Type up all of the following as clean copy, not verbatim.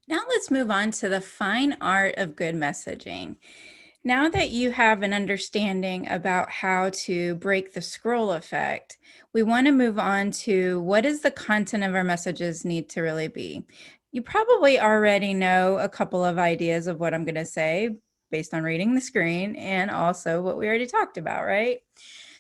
Now let's move on to the fine art of good messaging. Now that you have an understanding about how to break the scroll effect, we want to move on to what does the content of our messages need to really be? You probably already know a couple of ideas of what I'm going to say based on reading the screen and also what we already talked about, right?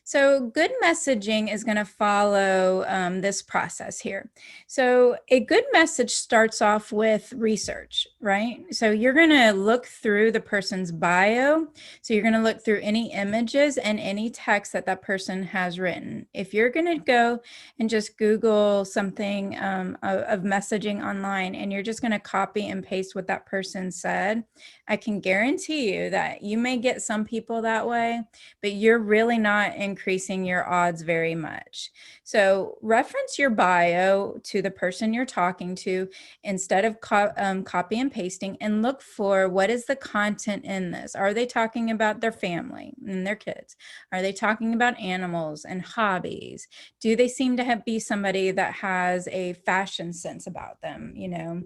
So good messaging is going to follow this process here. So a good message starts off with research, right? So you're going to look through the person's bio. So you're going to look through any images and any text that that person has written. If you're going to go and just Google something of messaging online and you're just going to copy and paste what that person said, I can guarantee you that you may get some people that way, but you're really not increasing your odds very much. So reference your bio to the person you're talking to instead of copy and pasting, and look for what is the content in this. Are they talking about their family and their kids? Are they talking about animals and hobbies? Do they seem to be somebody that has a fashion sense about them, you know?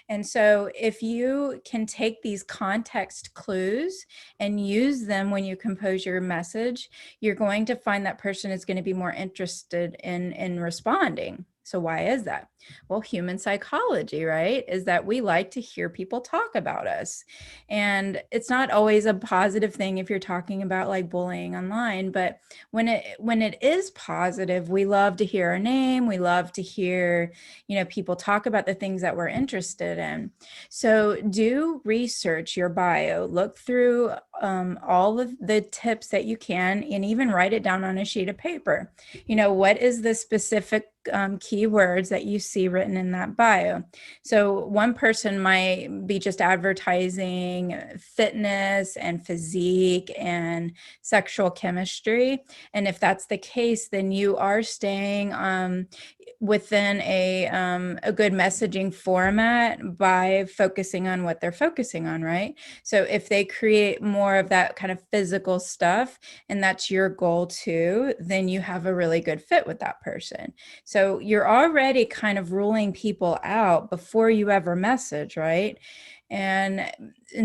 And so if you can take these context clues and use them when you compose your message, you're going to find that person is going to be more interested in responding. So why is that? Well, human psychology, right, is that we like to hear people talk about us. And it's not always a positive thing if you're talking about like bullying online, but when it is positive, we love to hear our name, we love to hear, people talk about the things that we're interested in. So do research your bio, look through all of the tips that you can, and even write it down on a sheet of paper. What is the specific keywords that you see written in that bio? So one person might be just advertising fitness and physique and sexual chemistry. And if that's the case, then you are staying within a good messaging format by focusing on what they're focusing on, right? So if they create more of that kind of physical stuff and that's your goal too, then you have a really good fit with that person. So you're already kind of ruling people out before you ever message, right? And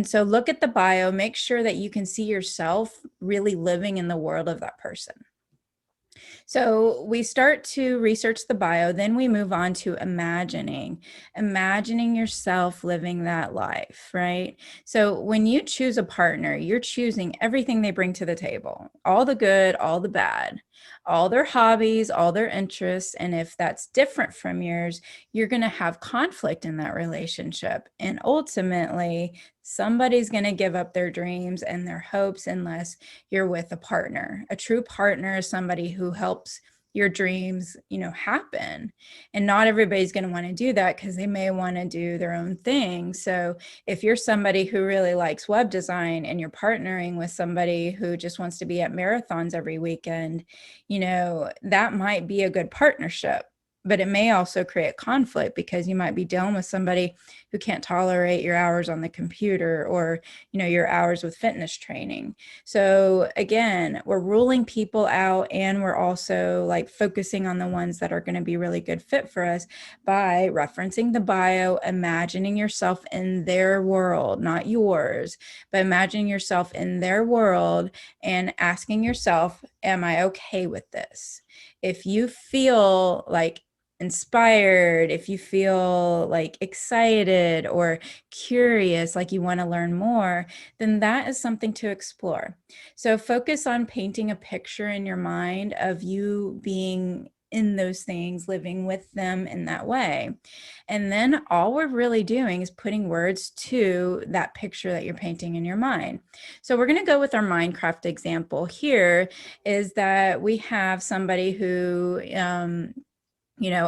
so look at the bio, make sure that you can see yourself really living in the world of that person. So we start to research the bio, then we move on to imagining yourself living that life, right? So when you choose a partner, you're choosing everything they bring to the table, all the good, all the bad, all their hobbies, all their interests. And if that's different from yours, you're going to have conflict in that relationship. And ultimately, somebody's going to give up their dreams and their hopes unless you're with a partner. A true partner is somebody who helps your dreams, happen. And not everybody's going to want to do that because they may want to do their own thing. So if you're somebody who really likes web design and you're partnering with somebody who just wants to be at marathons every weekend, that might be a good partnership. But it may also create conflict because you might be dealing with somebody who can't tolerate your hours on the computer or, your hours with fitness training. So again, we're ruling people out and we're also like focusing on the ones that are going to be really good fit for us by referencing the bio, imagining yourself in their world, not yours, but imagining yourself in their world and asking yourself, am I okay with this? If you feel like inspired, if you feel like excited or curious, like you want to learn more, then that is something to explore. So focus on painting a picture in your mind of you being in those things, living with them in that way. And then all we're really doing is putting words to that picture that you're painting in your mind. So we're going to go with our Minecraft example here, is that we have somebody who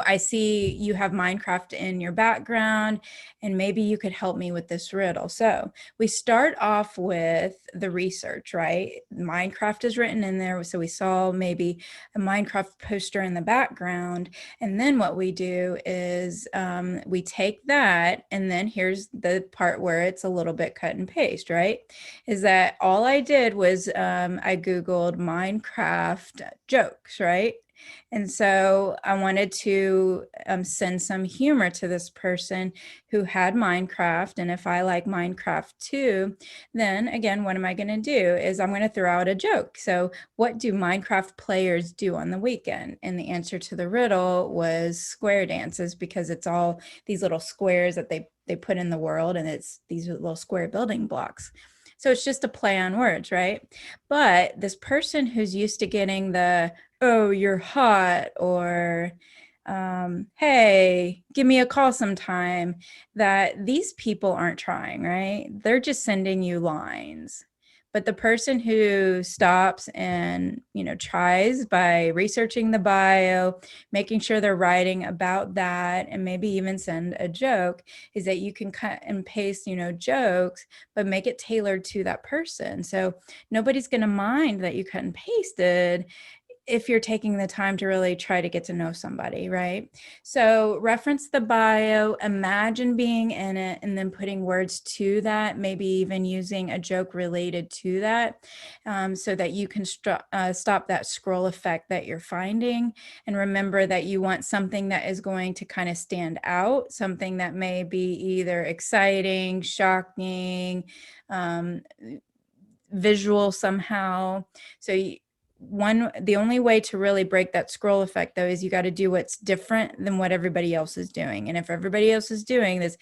I see you have Minecraft in your background, and maybe you could help me with this riddle. So we start off with the research, right? Minecraft is written in there. So we saw maybe a Minecraft poster in the background. And then what we do is we take that, and then here's the part where it's a little bit cut and paste, right? Is that all I did was I Googled Minecraft jokes, right? And so I wanted to send some humor to this person who had Minecraft. And if I like Minecraft too, then again, what am I going to do is I'm going to throw out a joke. So what do Minecraft players do on the weekend? And the answer to the riddle was square dances, because it's all these little squares that they put in the world, and it's these little square building blocks. So it's just a play on words, right? But this person who's used to getting the, oh, you're hot, or hey, give me a call sometime, that these people aren't trying, right? They're just sending you lines. But the person who stops and, tries by researching the bio, making sure they're writing about that, and maybe even send a joke, is that you can cut and paste, jokes, but make it tailored to that person. So nobody's going to mind that you cut and pasted if you're taking the time to really try to get to know somebody, right? So reference the bio, imagine being in it, and then putting words to that, maybe even using a joke related to that, so that you can stop that scroll effect that you're finding. And remember that you want something that is going to kind of stand out, something that may be either exciting, shocking, visual somehow. So the only way to really break that scroll effect, though, is you got to do what's different than what everybody else is doing. And if everybody else is doing this,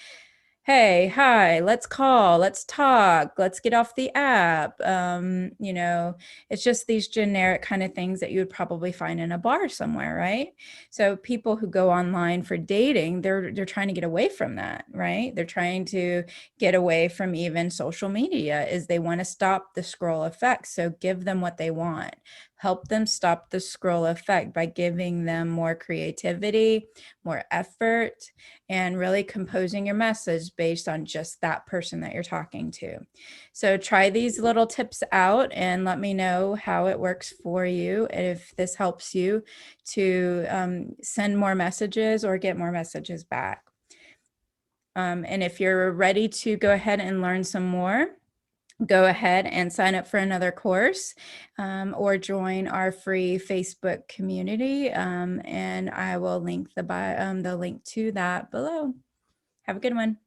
hey, hi, let's call, let's talk, let's get off the app, it's just these generic kind of things that you would probably find in a bar somewhere, right? So people who go online for dating, they're trying to get away from that, right? They're trying to get away from even social media, is they want to stop the scroll effect. So give them what they want. Help them stop the scroll effect by giving them more creativity, more effort, and really composing your message based on just that person that you're talking to. So try these little tips out and let me know how it works for you, if this helps you to send more messages or get more messages back. And if you're ready to go ahead and learn some more, go ahead and sign up for another course, or join our free Facebook community. And I will link the link to that below. Have a good one.